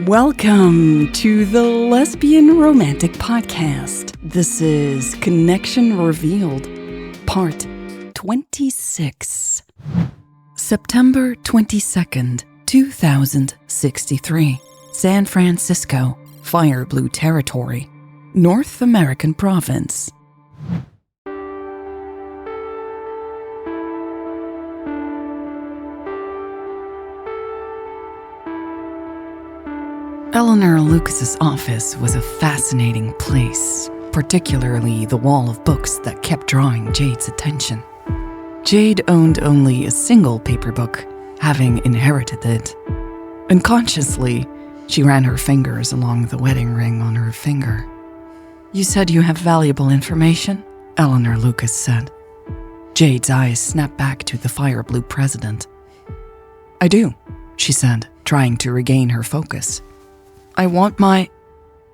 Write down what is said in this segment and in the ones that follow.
Welcome to the Lesbian Romantic podcast. This is Connection Revealed, part 26. September 22nd, 2063. San Francisco, Fire Blue Territory, North American province. Eleanor Lucas's office was a fascinating place, particularly the wall of books that kept drawing Jade's attention. Jade owned only a single paper book, having inherited it. Unconsciously, she ran her fingers along the wedding ring on her finger. "You said you have valuable information?" Eleanor Lucas said. Jade's eyes snapped back to the fire blue president. "I do," she said, trying to regain her focus. "I want my..."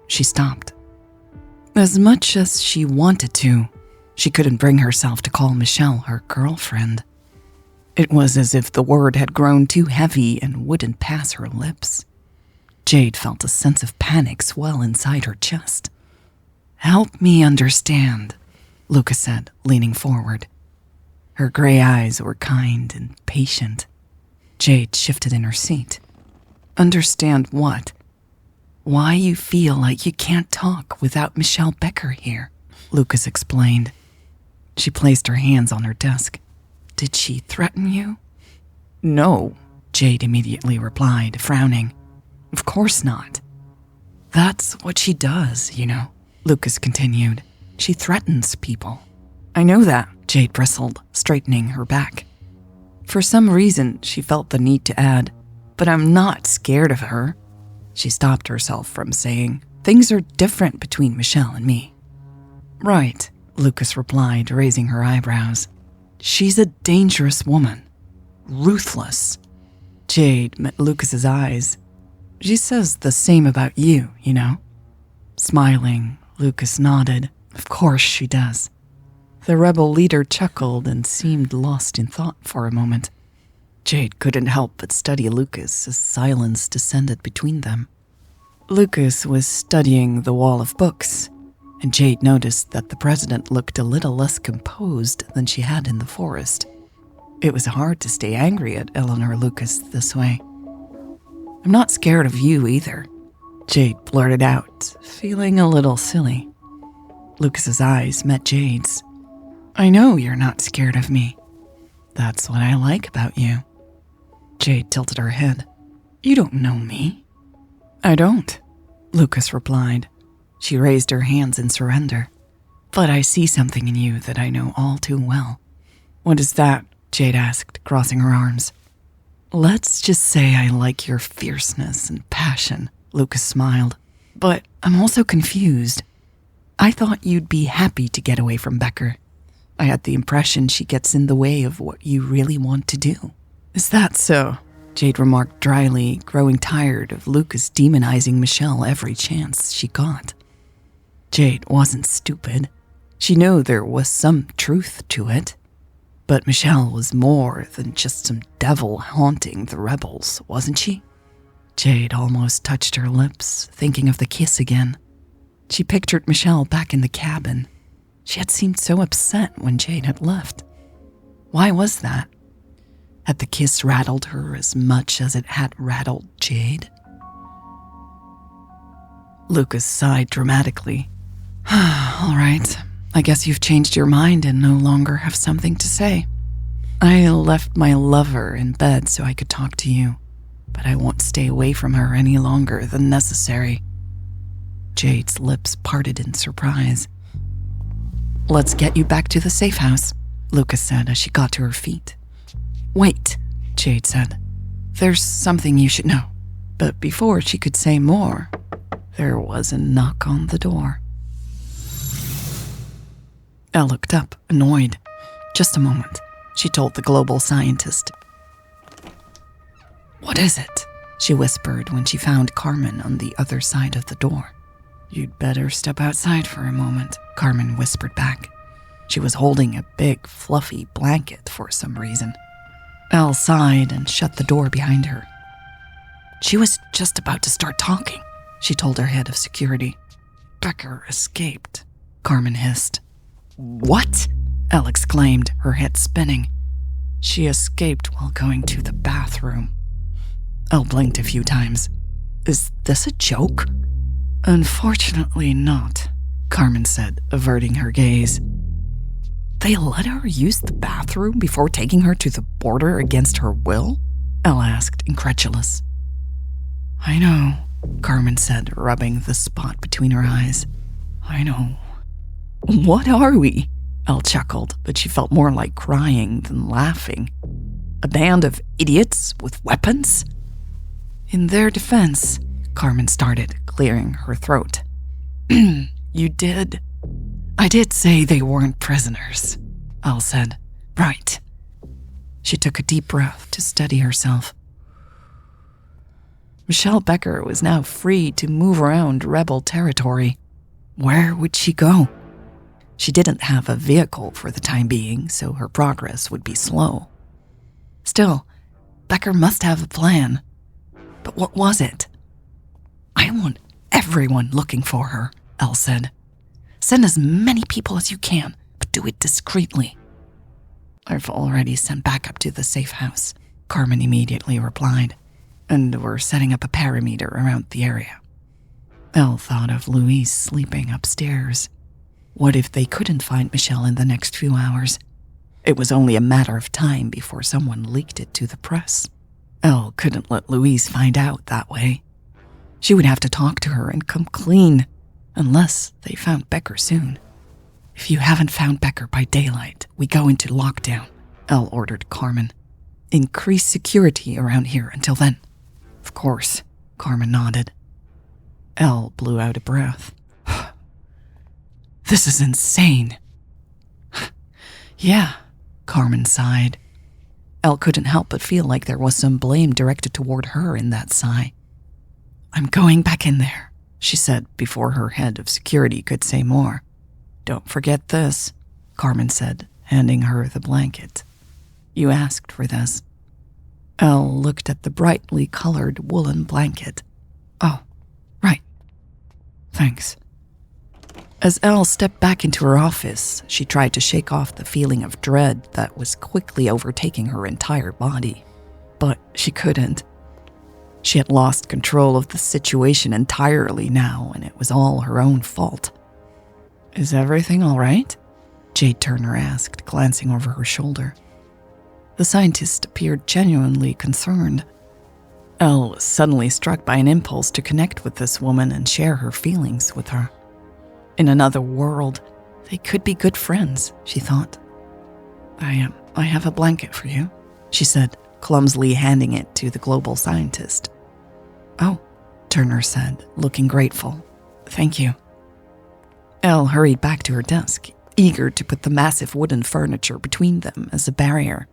She stopped. As much as she wanted to, she couldn't bring herself to call Michelle her girlfriend. It was as if the word had grown too heavy and wouldn't pass her lips. Jade felt a sense of panic swell inside her chest. "Help me understand," Lucas said, leaning forward. Her gray eyes were kind and patient. Jade shifted in her seat. "Understand what?" "Why you feel like you can't talk without Michelle Becker here," Lucas explained. She placed her hands on her desk. "Did she threaten you?" "No," Jade immediately replied, frowning. "Of course not." "That's what she does, you know," Lucas continued. "She threatens people." "I know that," Jade bristled, straightening her back. For some reason, she felt the need to add, "But I'm not scared of her." She stopped herself from saying, "Things are different between Michelle and me." "Right," Lucas replied, raising her eyebrows. "She's a dangerous woman. Ruthless." Jade met Lucas's eyes. "She says the same about you, you know." Smiling, Lucas nodded. "Of course she does." The rebel leader chuckled and seemed lost in thought for a moment. Jade couldn't help but study Lucas as silence descended between them. Lucas was studying the wall of books, and Jade noticed that the president looked a little less composed than she had in the forest. It was hard to stay angry at Eleanor Lucas this way. "I'm not scared of you either," Jade blurted out, feeling a little silly. Lucas's eyes met Jade's. "I know you're not scared of me. That's what I like about you." Jade tilted her head. "You don't know me." "I don't," Lucas replied. She raised her hands in surrender. "But I see something in you that I know all too well." "What is that?" Jade asked, crossing her arms. "Let's just say I like your fierceness and passion," Lucas smiled. "But I'm also confused. I thought you'd be happy to get away from Becker. I had the impression she gets in the way of what you really want to do." "Is that so?" Jade remarked dryly, growing tired of Lucas demonizing Michelle every chance she got. Jade wasn't stupid. She knew there was some truth to it. But Michelle was more than just some devil haunting the rebels, wasn't she? Jade almost touched her lips, thinking of the kiss again. She pictured Michelle back in the cabin. She had seemed so upset when Jade had left. Why was that? Had the kiss rattled her as much as it had rattled Jade? Lucas sighed dramatically. "All right, I guess you've changed your mind and no longer have something to say. I left my lover in bed so I could talk to you, but I won't stay away from her any longer than necessary." Jade's lips parted in surprise. "Let's get you back to the safe house," Lucas said as she got to her feet. "Wait," Jade said. "There's something you should know." But before she could say more, there was a knock on the door. Elle looked up, annoyed. "Just a moment," she told the global scientist. "What is it?" she whispered when she found Carmen on the other side of the door. "You'd better step outside for a moment," Carmen whispered back. She was holding a big, fluffy blanket for some reason. Elle sighed and shut the door behind her. She was just about to start talking, she told her head of security. Becker escaped, Carmen hissed. What? Elle exclaimed, her head spinning. She escaped while going to the bathroom. Elle blinked a few times. Is this a joke? Unfortunately not, Carmen said, averting her gaze. They let her use the bathroom before taking her to the border against her will? Elle asked, incredulous. I know, Carmen said, rubbing the spot between her eyes. I know. What are we? Elle chuckled, but she felt more like crying than laughing. A band of idiots with weapons? In their defense, Carmen started, clearing her throat. You did? I did say they weren't prisoners, Elle said. Right. She took a deep breath to steady herself. Michelle Becker was now free to move around rebel territory. Where would she go? She didn't have a vehicle for the time being, so her progress would be slow. Still, Becker must have a plan. But what was it? I want everyone looking for her, Elle said. Send as many people as you can, but do it discreetly. I've already sent backup to the safe house, Carmen immediately replied, and we're setting up a perimeter around the area. Elle thought of Louise sleeping upstairs. What if they couldn't find Michelle in the next few hours? It was only a matter of time before someone leaked it to the press. Elle couldn't let Louise find out that way. She would have to talk to her and come clean, unless they found Becker soon. If you haven't found Becker by daylight, we go into lockdown, Elle ordered Carmen. Increase security around here until then. Of course, Carmen nodded. Elle blew out a breath. This is insane. Yeah, Carmen sighed. Elle couldn't help but feel like there was some blame directed toward her in that sigh. I'm going back in there, she said before her head of security could say more. Don't forget this, Carmen said, handing her the blanket. You asked for this. Elle looked at the brightly colored woolen blanket. Oh, right. Thanks. As Elle stepped back into her office, she tried to shake off the feeling of dread that was quickly overtaking her entire body. But she couldn't. She had lost control of the situation entirely now, and it was all her own fault. Is everything all right? Jade Turner asked, glancing over her shoulder. The scientist appeared genuinely concerned. Elle was suddenly struck by an impulse to connect with this woman and share her feelings with her. In another world, they could be good friends, she thought. I have a blanket for you, she said, clumsily handing it to the global scientist. Oh, Turner said, looking grateful. Thank you. Elle hurried back to her desk, eager to put the massive wooden furniture between them as a barrier.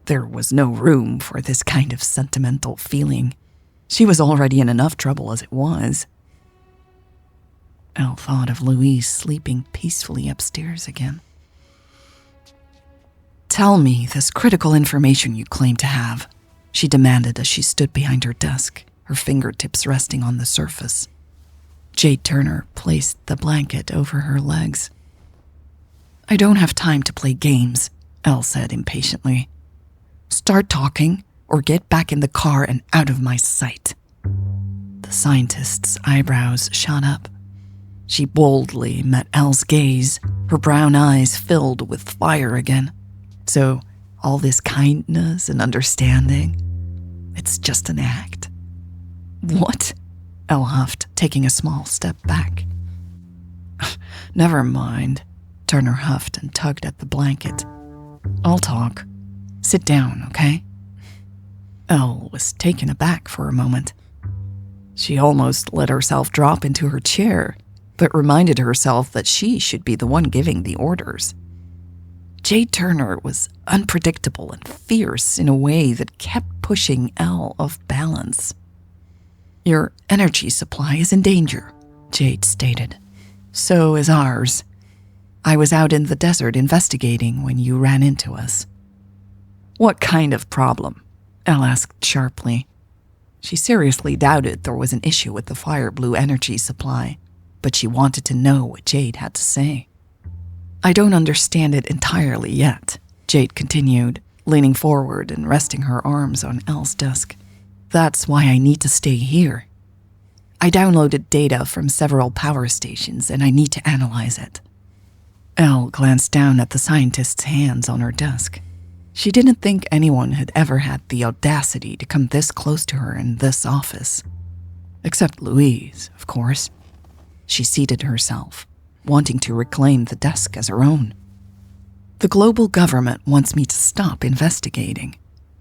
There was no room for this kind of sentimental feeling. She was already in enough trouble as it was. Elle thought of Louise sleeping peacefully upstairs again. Tell me this critical information you claim to have, she demanded as she stood behind her desk, her fingertips resting on the surface. Jade Turner placed the blanket over her legs. I don't have time to play games, Elle said impatiently. Start talking or get back in the car and out of my sight. The scientist's eyebrows shot up. She boldly met Elle's gaze, her brown eyes filled with fire again. So, all this kindness and understanding, it's just an act. What? Elle huffed, taking a small step back. Never mind, Turner huffed and tugged at the blanket. I'll talk. Sit down, okay? Elle was taken aback for a moment. She almost let herself drop into her chair, but reminded herself that she should be the one giving the orders. Jade Turner was unpredictable and fierce in a way that kept pushing Elle off balance. Your energy supply is in danger, Jade stated. So is ours. I was out in the desert investigating when you ran into us. What kind of problem? Elle asked sharply. She seriously doubted there was an issue with the fire blue energy supply, but she wanted to know what Jade had to say. I don't understand it entirely yet, Jade continued, leaning forward and resting her arms on Elle's desk. That's why I need to stay here. I downloaded data from several power stations and I need to analyze it. Elle glanced down at the scientist's hands on her desk. She didn't think anyone had ever had the audacity to come this close to her in this office. Except Louise, of course. She seated herself, wanting to reclaim the desk as her own. The global government wants me to stop investigating,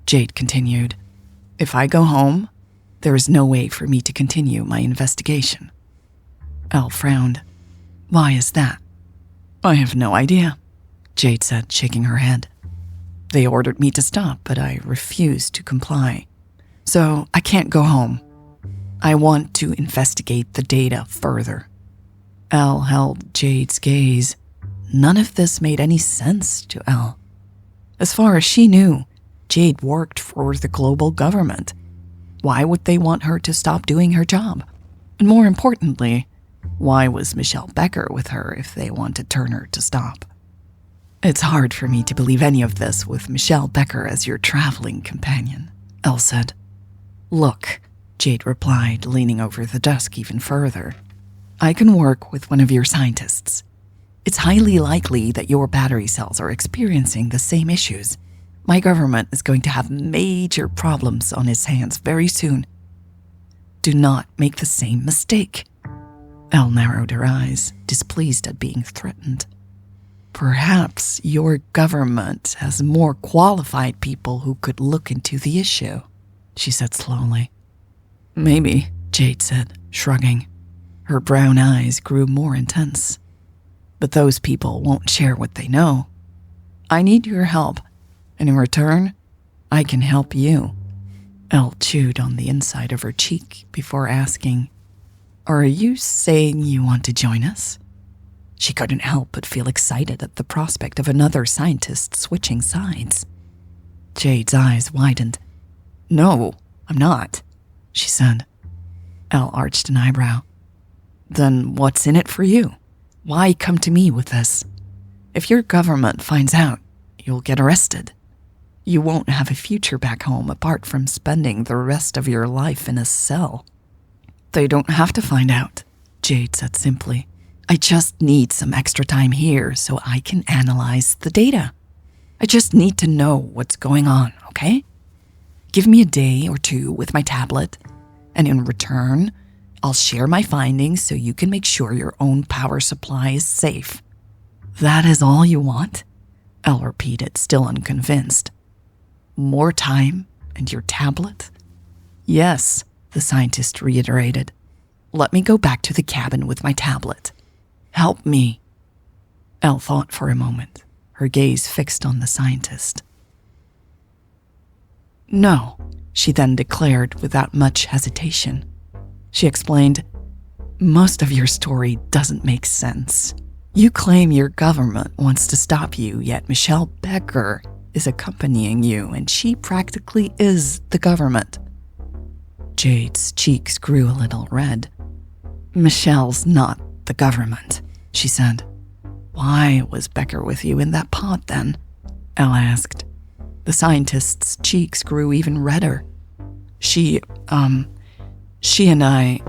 Jade continued. If I go home, there is no way for me to continue my investigation. Elle frowned. Why is that? I have no idea, Jade said, shaking her head. They ordered me to stop, but I refused to comply. So I can't go home. I want to investigate the data further. Elle held Jade's gaze. None of this made any sense to Elle. As far as she knew, Jade worked for the global government. Why would they want her to stop doing her job? And more importantly, why was Michelle Becker with her if they wanted Turner to stop? It's hard for me to believe any of this with Michelle Becker as your traveling companion, Elle said. Look, Jade replied, leaning over the desk even further. I can work with one of your scientists. It's highly likely that your battery cells are experiencing the same issues. My government is going to have major problems on its hands very soon. Do not make the same mistake. Elle narrowed her eyes, displeased at being threatened. Perhaps your government has more qualified people who could look into the issue, she said slowly. Maybe, Jade said, shrugging. Her brown eyes grew more intense. But those people won't share what they know. I need your help, and in return, I can help you. Elle chewed on the inside of her cheek before asking, Are you saying you want to join us? She couldn't help but feel excited at the prospect of another scientist switching sides. Jade's eyes widened. No, I'm not, she said. Elle arched an eyebrow. Then what's in it for you? Why come to me with this? If your government finds out, you'll get arrested. You won't have a future back home apart from spending the rest of your life in a cell. They don't have to find out, Jade said simply. I just need some extra time here so I can analyze the data. I just need to know what's going on, okay? Give me a day or two with my tablet, and in return, I'll share my findings so you can make sure your own power supply is safe. That is all you want? Elle repeated, still unconvinced. More time and your tablet? Yes, the scientist reiterated. Let me go back to the cabin with my tablet. Help me. Elle thought for a moment, her gaze fixed on the scientist. No, she then declared without much hesitation. She explained, Most of your story doesn't make sense. You claim your government wants to stop you, yet Michelle Becker is accompanying you, and she practically is the government. Jade's cheeks grew a little red. Michelle's not the government, she said. Why was Becker with you in that pod then? Elle asked. The scientist's cheeks grew even redder. She and I...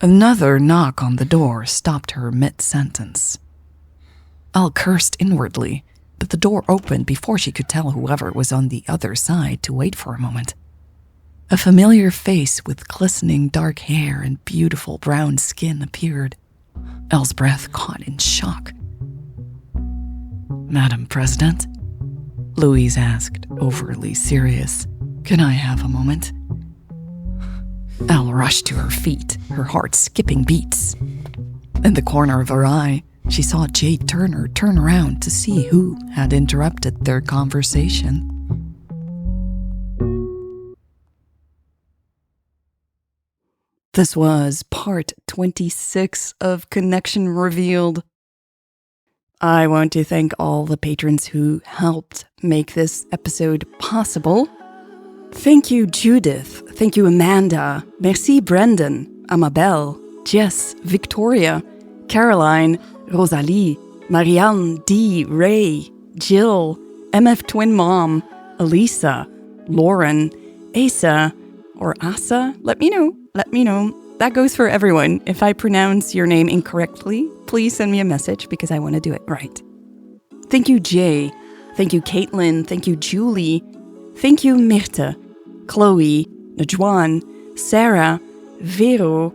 Another knock on the door stopped her mid-sentence. Elle cursed inwardly, but the door opened before she could tell whoever was on the other side to wait for a moment. A familiar face with glistening dark hair and beautiful brown skin appeared. Elle's breath caught in shock. Madam President? Louise asked, overly serious. Can I have a moment? Elle rushed to her feet, her heart skipping beats. In the corner of her eye, she saw Jade Turner turn around to see who had interrupted their conversation. This was part 26 of Connection Revealed. I want to thank all the patrons who helped make this episode possible. Thank you, Judith. Thank you, Amanda. Merci, Brendan, Amabel, Jess, Victoria, Caroline, Rosalie, Marianne, D, Ray, Jill, MF Twin Mom, Elisa, Lauren, Asa, or Asa. Let me know. That goes for everyone. If I pronounce your name incorrectly, please send me a message because I want to do it right. Thank you, Jay. Thank you, Caitlin. Thank you, Julie. Thank you, Myrte, Chloe, Najwan, Sarah, Vero,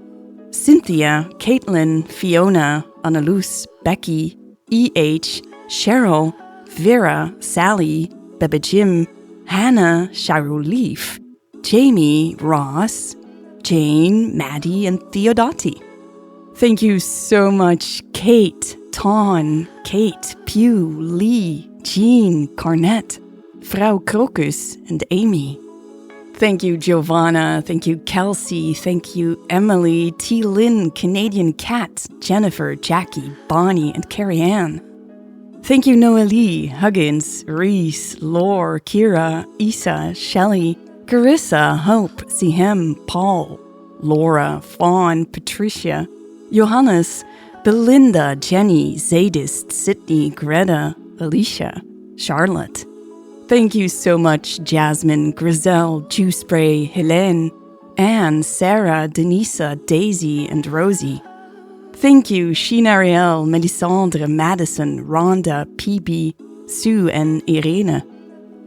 Cynthia, Caitlin, Fiona, Annaluz, Becky, E.H., Cheryl, Vera, Sally, Bebe Jim, Hannah, Sharuleaf, Jamie, Ross, Jane, Maddie, and Theodati. Thank you so much, Kate, Ton, Kate, Pew, Lee, Jean, Carnett, Frau Crocus, and Amy. Thank you, Giovanna. Thank you, Kelsey. Thank you, Emily, T. Lynn, Canadian Cat, Jennifer, Jackie, Bonnie, and Carrie Ann. Thank you, Noelie, Huggins, Reese, Lore, Kira, Isa, Shelley, Carissa, Hope, Sihem, Paul, Laura, Fawn, Patricia, Johannes, Belinda, Jenny, Zadist, Sydney, Greta, Alicia, Charlotte. Thank you so much, Jasmine, Griselle, Juice Spray, Helene, Anne, Sarah, Denisa, Daisy, and Rosie. Thank you, Sheen Ariel, Melisandre, Madison, Rhonda, PB, Sue, and Irene.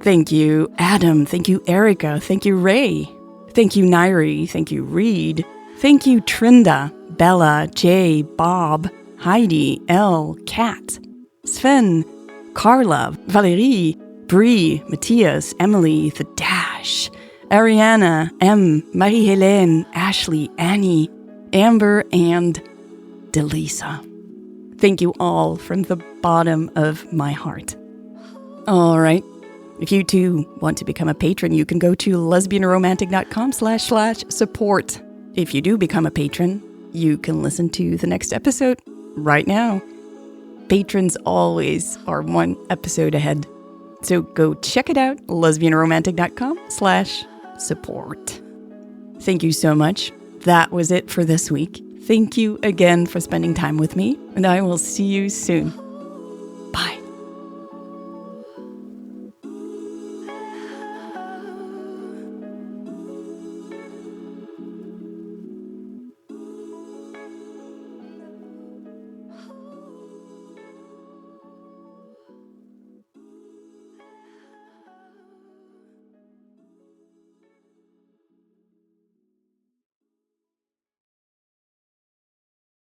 Thank you, Adam. Thank you, Erica. Thank you, Ray. Thank you, Nairi. Thank you, Reed. Thank you, Trinda, Bella, Jay, Bob, Heidi, Elle, Kat, Sven, Carla, Valerie, Bree, Matthias, Emily, The Dash, Ariana, M, Marie-Hélène, Ashley, Annie, Amber, and Delisa. Thank you all from the bottom of my heart. All right. If you too want to become a patron, you can go to lesbianromantic.com/support. If you do become a patron, you can listen to the next episode right now. Patrons always are one episode ahead. So go check it out, lesbianromantic.com/support. Thank you so much. That was it for this week. Thank you again for spending time with me, and I will see you soon.